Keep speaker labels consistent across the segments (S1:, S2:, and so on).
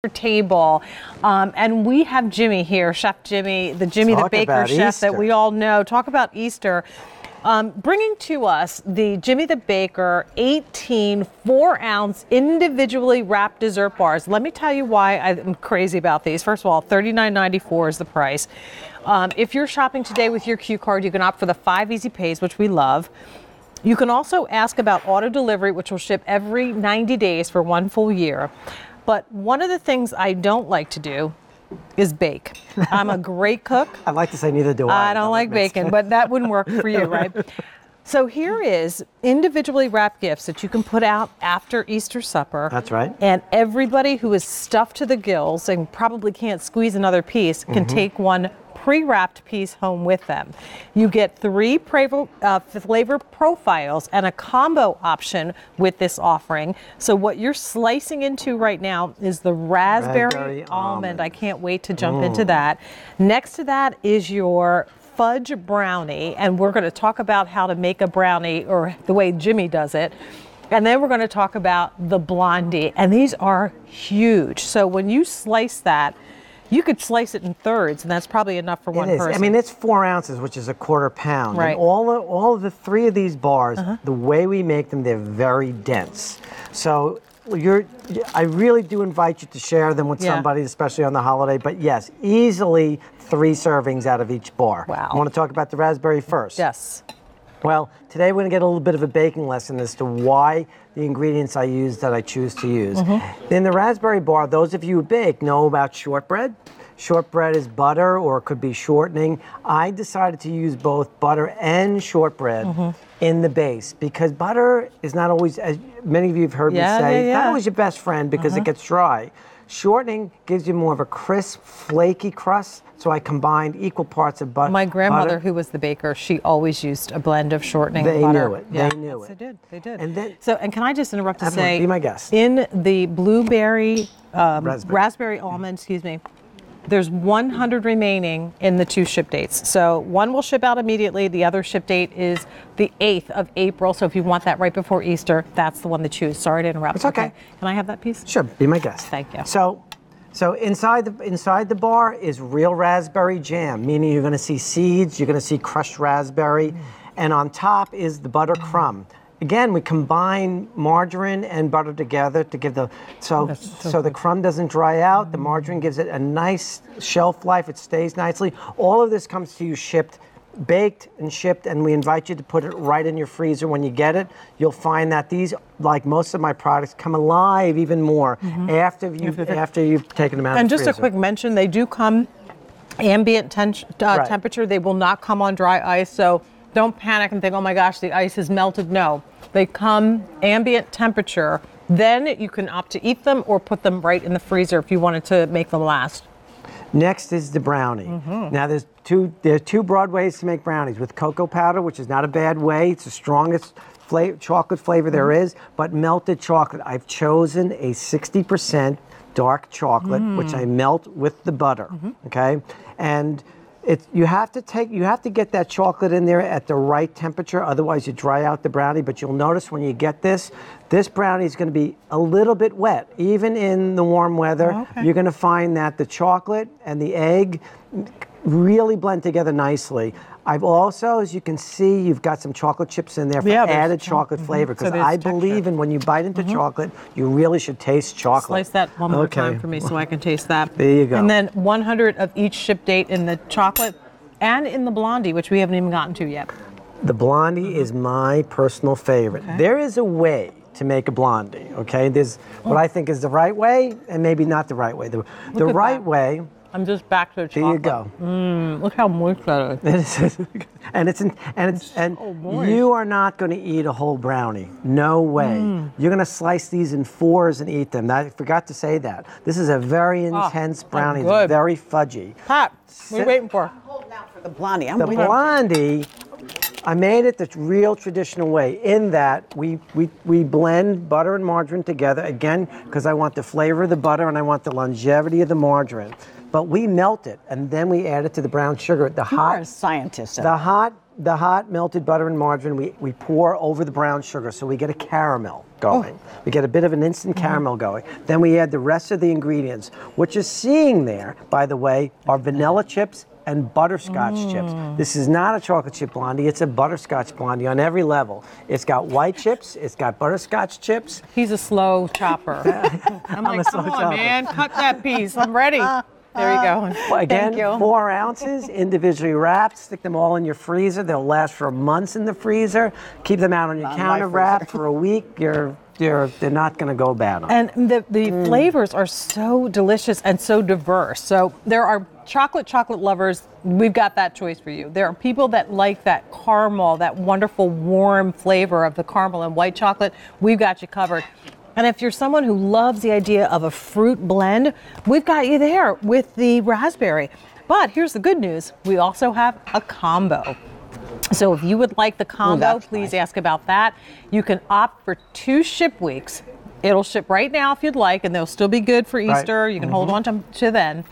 S1: table, and we have Jimmy here, Chef Jimmy, the Baker chef
S2: Easter.
S1: that we all know. Talk about Easter. Bringing to us the Jimmy the Baker 18 4-ounce individually wrapped dessert bars. Let me tell you why I'm crazy about these. First of all, $39.94 is the price. If you're shopping today with your Q card, you can opt for the 5 easy pays, which we love. You can also ask about auto delivery, which will ship every 90 days for 1 full year. But one of the things I don't like to do is bake. I'm a great cook.
S2: I'd like to say neither do I.
S1: I don't like baking, but that wouldn't work for you, right? So here is individually wrapped gifts that you can put out after Easter supper.
S2: That's right.
S1: And everybody who is stuffed to the gills and probably can't squeeze another piece can take one pre-wrapped piece home with them. You get 3 flavor profiles and a combo option with this offering. So what you're slicing into right now is the raspberry almond. I can't wait to jump into that. Next to that is your fudge brownie, and we're going to talk about how to make a brownie, or the way Jimmy does it. And then we're going to talk about the blondie, and these are huge. So when you slice that, you could slice it in thirds, and that's probably enough for one person.
S2: I mean, it's 4 ounces, which is a quarter pound.
S1: Right.
S2: And all of the 3 of these bars, the way we make them, they're very dense. So I really do invite you to share them with somebody, especially on the holiday. But yes, easily 3 servings out of each bar.
S1: Wow.
S2: I want to talk about the raspberry first.
S1: Yes.
S2: Well, today we're going to get a little bit of a baking lesson as to why the ingredients I use that I choose to use. In the raspberry bar, those of you who bake know about shortbread. Shortbread is butter, or it could be shortening. I decided to use both butter and shortbread in the base, because butter is not always, as many of you have heard me say, not always your best friend because it gets dry. Shortening gives you more of a crisp, flaky crust. So I combined equal parts of butter.
S1: My grandmother, who was the baker, she always used a blend of shortening
S2: and
S1: butter.
S2: Knew it.
S1: Yeah.
S2: They knew it.
S1: They did.
S2: And then,
S1: and can I just interrupt to say,
S2: be my guest.
S1: In the blueberry, raspberry almond, there's 100 remaining in the 2 ship dates. So one will ship out immediately. The other ship date is the 8th of April. So if you want that right before Easter, that's the one to choose. Sorry to interrupt.
S2: It's okay.
S1: Can I have that piece?
S2: Sure, be my guest.
S1: Thank you.
S2: So inside the bar is real raspberry jam, meaning you're going to see seeds, you're going to see crushed raspberry, and on top is the butter crumb. Again, we combine margarine and butter together to give so the crumb doesn't dry out. The margarine gives it a nice shelf life. It stays nicely. All of this comes to you baked and shipped, and we invite you to put it right in your freezer when you get it. You'll find that these, like most of my products, come alive even more after you've taken them out of the freezer.
S1: And just a quick mention, they do come ambient temperature. They will not come on dry ice, so don't panic and think, oh my gosh, the ice is melted. No, they come ambient temperature. Then you can opt to eat them or put them right in the freezer if you wanted to make them last.
S2: Next is the brownie. Now there are 2 broad ways to make brownies, with cocoa powder, which is not a bad way. It's the strongest chocolate flavor there is, but melted chocolate. I've chosen a 60% dark chocolate, which I melt with the butter. Okay, and you have to get that chocolate in there at the right temperature, otherwise you dry out the brownie. But you'll notice when you get this brownie is going to be a little bit wet. Even in the warm weather, you're going to find that the chocolate and the egg really blend together nicely. I've also, as you can see, you've got some chocolate chips in there for added chocolate flavor, because I believe in when you bite into chocolate, you really should taste chocolate.
S1: Slice that one more time for me so I can taste that.
S2: There you go.
S1: And then 100 of each ship date in the chocolate and in the blondie, which we haven't even gotten to yet.
S2: The blondie is my personal favorite. There is a way to make a blondie, okay? There's what I think is the right way and maybe not the right way. The right way...
S1: I'm just back to the chocolate.
S2: There you go.
S1: Look how moist that is.
S2: You are not going to eat a whole brownie. No way. You're going to slice these in 4s and eat them. I forgot to say that. This is a very intense brownie. It's very fudgy.
S1: Pat, what are you waiting for?
S3: Holding out for the blondie.
S2: The blondie, I made it the real traditional way, in that we blend butter and margarine together, again, because I want the flavor of the butter and I want the longevity of the margarine. But we melt it, and then we add it to the brown sugar.
S3: You are a scientist.
S2: The hot the hot melted butter and margarine we pour over the brown sugar, so we get a caramel going. We get a bit of an instant caramel going. Then we add the rest of the ingredients. What you're seeing there, by the way, are vanilla chips and butterscotch chips. This is not a chocolate chip blondie, it's a butterscotch blondie on every level. It's got white chips, it's got butterscotch chips.
S1: He's a slow chopper. I'm like,
S2: a slow
S1: come on,
S2: chopper.
S1: man, cut that piece. I'm ready. There you go.
S2: Well, again,
S1: Thank you.
S2: 4 ounces, individually wrapped. Stick them all in your freezer. They'll last for months in the freezer. Keep them out on your counter wrapped for a week. They're not going to go bad on.
S1: And the flavors are so delicious and so diverse. So there are chocolate lovers. We've got that choice for you. There are people that like that caramel, that wonderful warm flavor of the caramel and white chocolate. We've got you covered. And if you're someone who loves the idea of a fruit blend, we've got you there with the raspberry. But here's the good news. We also have a combo. So if you would like the combo, please ask about that. You can opt for 2 ship weeks. It'll ship right now if you'd like, and they'll still be good for Easter.
S2: Right.
S1: You can hold on to then.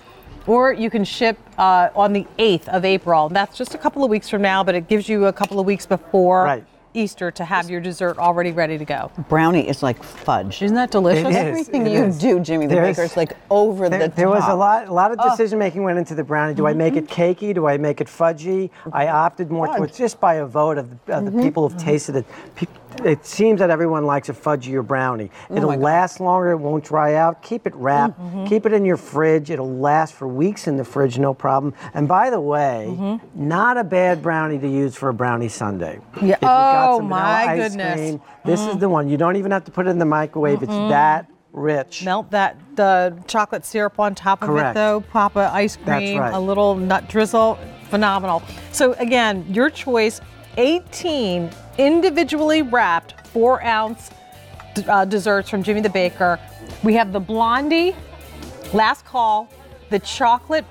S1: Or you can ship on the 8th of April. That's just a couple of weeks from now, but it gives you a couple of weeks before Easter to have your dessert already ready to go.
S3: Brownie is like fudge.
S1: Isn't that delicious?
S2: It is.
S3: Everything you do, Jimmy the Baker, is like over the top.
S2: There was a lot of decision making went into the brownie. Do I make it cakey? Do I make it fudgy? I opted more towards, just by a vote of the people who've tasted it. It seems that everyone likes a fudgier brownie. It'll last longer. It won't dry out. Keep it wrapped. Keep it in your fridge. It'll last for weeks in the fridge, no problem. And by the way, not a bad brownie to use for a brownie sundae.
S1: Yeah.
S2: If you've got some
S1: my
S2: vanilla ice
S1: goodness.
S2: cream, this is the one. You don't even have to put it in the microwave. It's that rich.
S1: Melt the chocolate syrup on top of it, though. Pop a ice cream, a little nut drizzle. Phenomenal. So again, your choice, 18 individually wrapped 4-ounce desserts from Jimmy the Baker. We have the blondie, last call, the chocolate,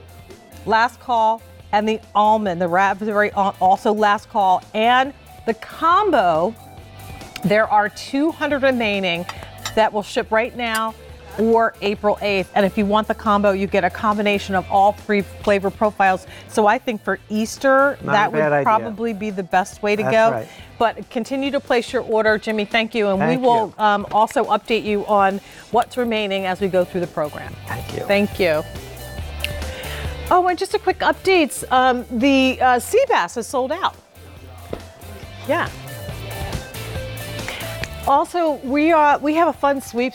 S1: last call, and the almond, the raspberry, also last call, and the combo. There are 200 remaining that will ship right now or April 8th. And if you want the combo, you get a combination of all 3 flavor profiles. So I think for Easter, that would probably be the best way to go.
S2: Right.
S1: But continue to place your order. Jimmy, thank you. And we will also update you on what's remaining as we go through the program.
S2: Thank you.
S1: Thank you. Oh, and just a quick updates. The sea bass is sold out. Yeah. Also, we have a fun sweeps